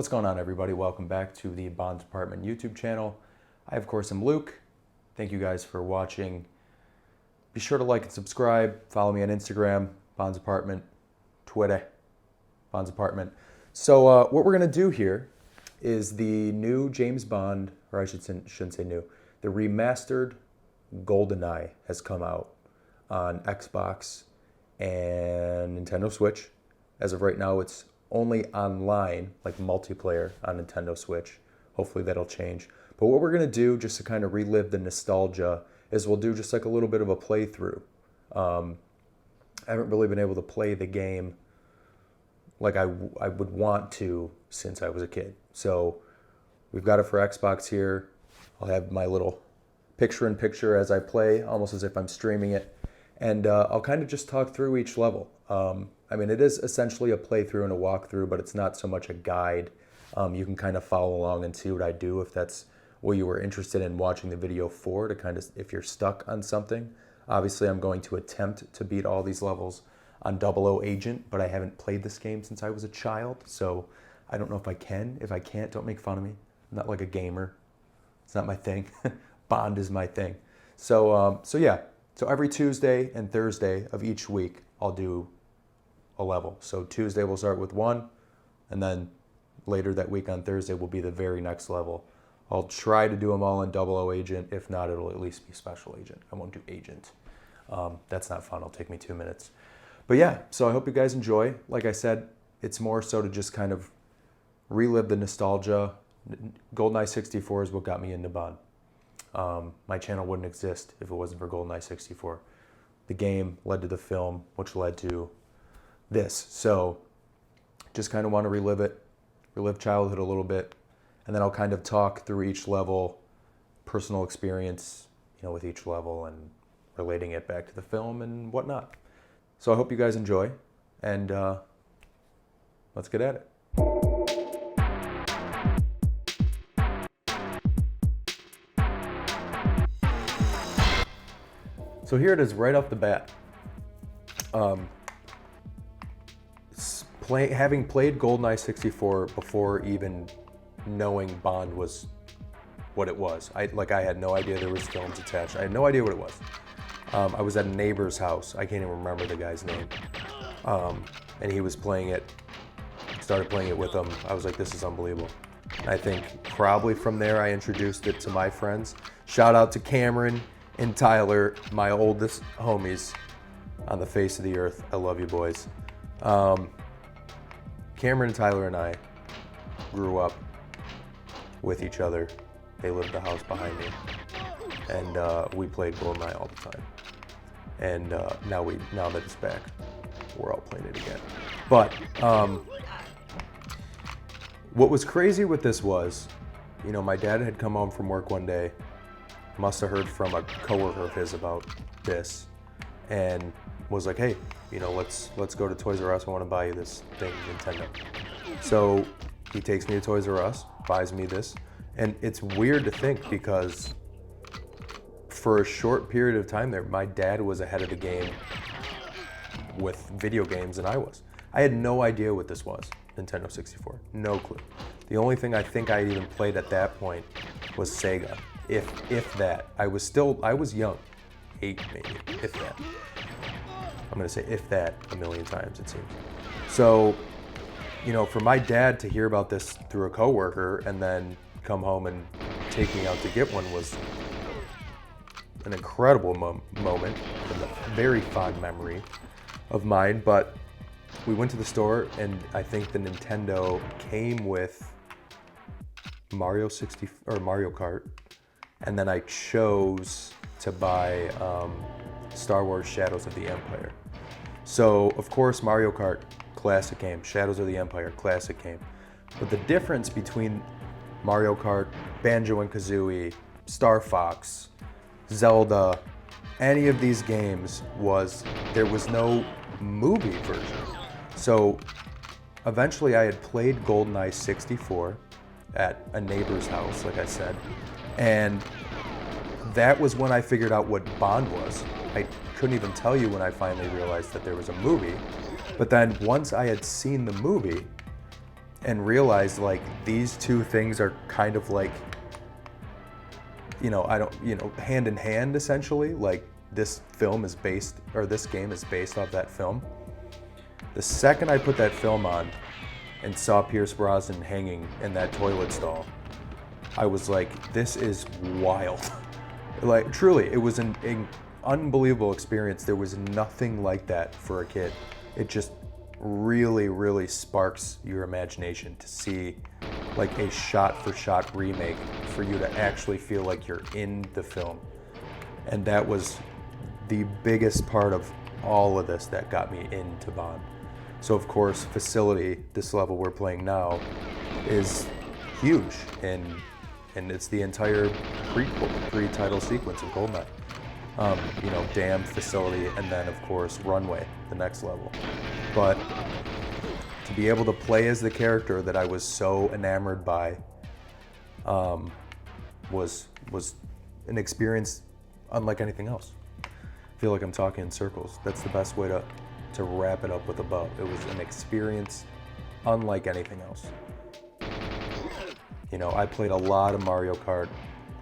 What's going on, everybody? Welcome back to the Bonds Apartment YouTube channel. I, of course, am Luke. Thank you guys for watching. Be sure to like and subscribe. Follow me on Instagram, Bonds Apartment, Twitter, Bonds Apartment. So what we're going to do here is the new James Bond, or I shouldn't say new, the remastered Goldeneye has come out on Xbox and Nintendo Switch. As of right now, it's only online, like multiplayer on Nintendo Switch. Hopefully that'll change. But what we're gonna do, just to kind of relive the nostalgia, is we'll do just like a little bit of a playthrough. I haven't really been able to play the game like I would want to since I was a kid. So we've got it for Xbox here. I'll have my little picture-in-picture as I play, almost as if I'm streaming it. And I'll kind of just talk through each level. I mean, it is essentially a playthrough and a walkthrough, but it's not so much a guide. You can kind of follow along and see what I do if that's what you were interested in watching the video for, to kind of, if you're stuck on something. Obviously, I'm going to attempt to beat all these levels on 00 Agent, but I haven't played this game since I was a child, so I don't know if I can. If I can't, don't make fun of me. I'm not like a gamer. It's not my thing. Bond is my thing. So yeah. So every Tuesday and Thursday of each week, I'll do a level. So Tuesday we'll start with one, and then later that week on Thursday will be the very next level. I'll try to do them all in 00 Agent. If not, it'll at least be Special Agent. I won't do Agent. That's not fun. It'll take me 2 minutes. But yeah, so I hope you guys enjoy. Like I said, it's more so to just kind of relive the nostalgia. Goldeneye 64 is what got me into Bond. My channel wouldn't exist if it wasn't for Goldeneye 64. The game led to the film, which led to this. So just kind of want to relive childhood a little bit, and then I'll kind of talk through each level, personal experience, with each level and relating it back to the film and whatnot. So I hope you guys enjoy, and let's get at it. So here it is right off the bat. Having played Goldeneye 64 before even knowing Bond was what it was. I had no idea there was films attached. I had no idea what it was. I was at a neighbor's house. I can't even remember the guy's name. And he was playing it. Started playing it with him. I was like, this is unbelievable. I think probably from there I introduced it to my friends. Shout out to Cameron and Tyler, my oldest homies on the face of the earth. I love you boys. Cameron and Tyler and I grew up with each other. They lived the house behind me, and we played Goldeneye all the time. And now that it's back, we're all playing it again. But what was crazy with this was, my dad had come home from work one day, must have heard from a coworker of his about this, and was like, hey, let's go to Toys R Us. I want to buy you this thing, Nintendo. So he takes me to Toys R Us, buys me this, and it's weird to think because for a short period of time there, my dad was ahead of the game with video games than I was. I had no idea what this was, Nintendo 64, no clue. The only thing I think I even played at that point was Sega, if that. I was young, 8 maybe, if that. I'm gonna say if that a million times, it seems. So, for my dad to hear about this through a coworker and then come home and take me out to get one was an incredible moment and a very fond memory of mine. But we went to the store, and I think the Nintendo came with Mario Kart, and then I chose to buy Star Wars Shadows of the Empire. So, of course, Mario Kart, classic game. Shadows of the Empire, classic game. But the difference between Mario Kart, Banjo and Kazooie, Star Fox, Zelda, any of these games was there was no movie version. So, eventually I had played Goldeneye 64 at a neighbor's house, like I said, and that was when I figured out what Bond was. I couldn't even tell you when I finally realized that there was a movie. But then once I had seen the movie, and realized like these two things are kind of like, hand in hand essentially. Like this film is based, or this game is based off that film. The second I put that film on and saw Pierce Brosnan hanging in that toilet stall, I was like, this is wild. Like truly, it was an unbelievable experience. There was nothing like that for a kid. It just really, really sparks your imagination to see like a shot-for-shot remake for you to actually feel like you're in the film. And that was the biggest part of all of this that got me into Bond. So of course, Facility, this level we're playing now, is huge, and it's the entire pre-title sequence of Goldeneye. Dam, Facility, and then of course Runway, the next level. But to be able to play as the character that I was so enamored by was an experience unlike anything else. I feel like I'm talking in circles. That's the best way to wrap it up with a bow. It was an experience unlike anything else. I played a lot of Mario Kart,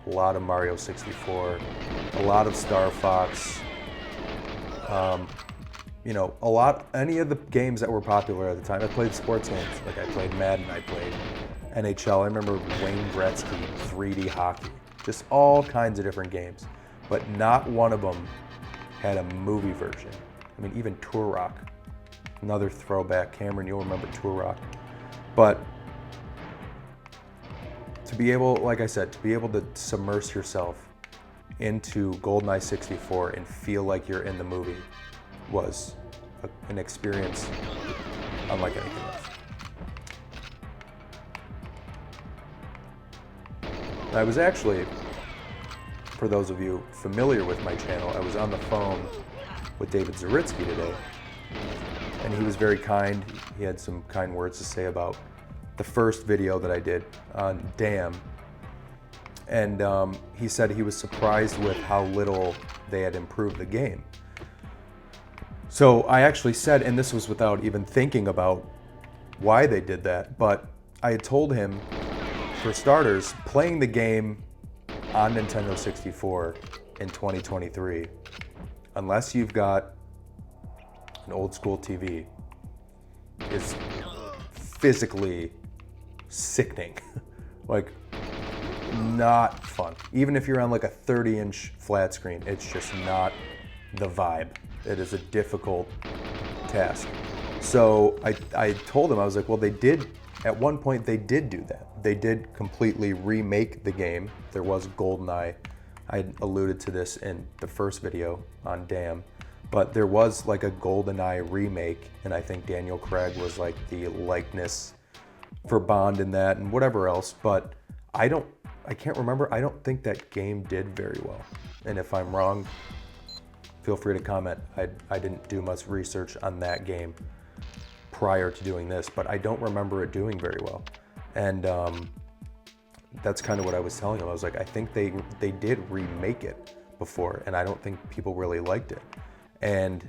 a lot of Mario 64, a lot of Star Fox, any of the games that were popular at the time. I played sports games, like I played Madden, I played NHL. I remember Wayne Gretzky, 3D hockey, just all kinds of different games. But not one of them had a movie version. I mean, even Turok, another throwback. Cameron, you'll remember Turok. But to be able, like I said, to be able to submerge yourself into Goldeneye 64 and feel like you're in the movie was an experience unlike anything else. I was actually, for those of you familiar with my channel, I was on the phone with David Zaritsky today, and he was very kind. He had some kind words to say about the first video that I did on Dam, and he said he was surprised with how little they had improved the game. So I actually said, and this was without even thinking about why they did that, but I had told him, for starters, playing the game on Nintendo 64 in 2023, unless you've got an old school TV, is physically sickening. Like, not fun. Even if you're on like a 30-inch flat screen, it's just not the vibe. It is a difficult task. So I told him, I was like, well, at one point they did do that. They did completely remake the game. There was Goldeneye. I alluded to this in the first video on Dam, but there was like a Goldeneye remake, and I think Daniel Craig was like the likeness for Bond in that and whatever else, but I can't remember. I don't think that game did very well. And if I'm wrong, feel free to comment. I didn't do much research on that game prior to doing this, but I don't remember it doing very well. And that's kind of what I was telling him. I was like, I think they did remake it before, and I don't think people really liked it. And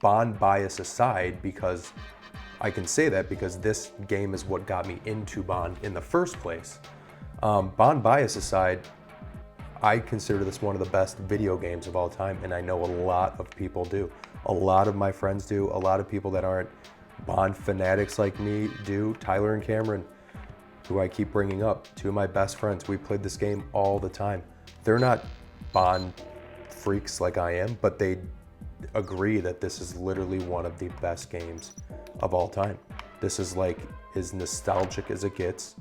Bond bias aside, because I can say that because this game is what got me into Bond in the first place. Bond bias aside, I consider this one of the best video games of all time, and I know a lot of people do. A lot of my friends do. A lot of people that aren't Bond fanatics like me do. Tyler and Cameron, who I keep bringing up, two of my best friends, we played this game all the time. They're not Bond freaks like I am, but they agree that this is literally one of the best games of all time. This is like as nostalgic as it gets.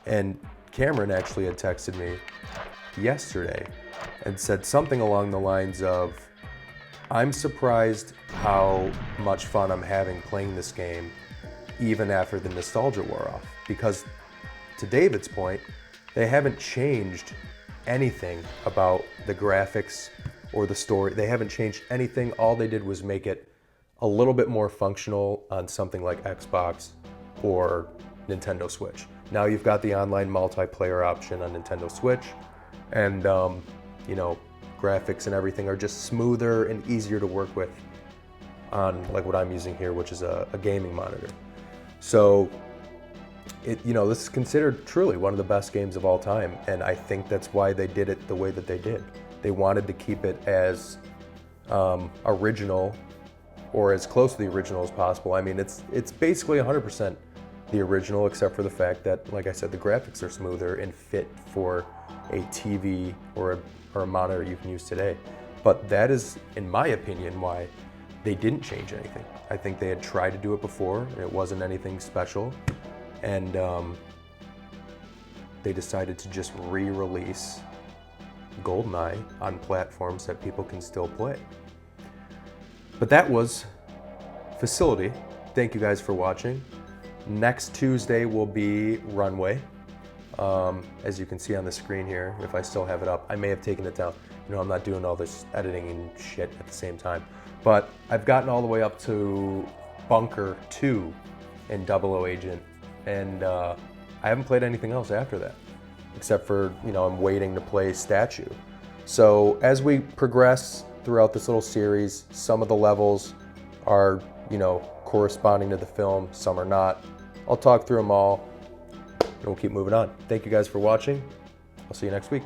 And Cameron actually had texted me yesterday and said something along the lines of, I'm surprised how much fun I'm having playing this game even after the nostalgia wore off. Because to David's point, they haven't changed anything about the graphics or the story. They haven't changed anything. All they did was make it a little bit more functional on something like Xbox or Nintendo Switch. Now you've got the online multiplayer option on Nintendo Switch, and graphics and everything are just smoother and easier to work with on like what I'm using here, which is a gaming monitor. So this is considered truly one of the best games of all time, and I think that's why they did it the way that they did. They wanted to keep it as original, or as close to the original as possible. I mean, it's basically 100% the original, except for the fact that, like I said, the graphics are smoother and fit for a TV or a monitor you can use today. But that is, in my opinion, why they didn't change anything. I think they had tried to do it before, and it wasn't anything special, and they decided to just re-release Goldeneye on platforms that people can still play. But that was Facility. Thank you guys for watching. Next Tuesday will be Runway. As you can see on the screen here, if I still have it up, I may have taken it down. I'm not doing all this editing and shit at the same time. But I've gotten all the way up to Bunker 2 in 00 Agent, and I haven't played anything else after that, except for, I'm waiting to play Statue. So as we progress throughout this little series, some of the levels are, corresponding to the film, some are not. I'll talk through them all, and we'll keep moving on. Thank you guys for watching. I'll see you next week.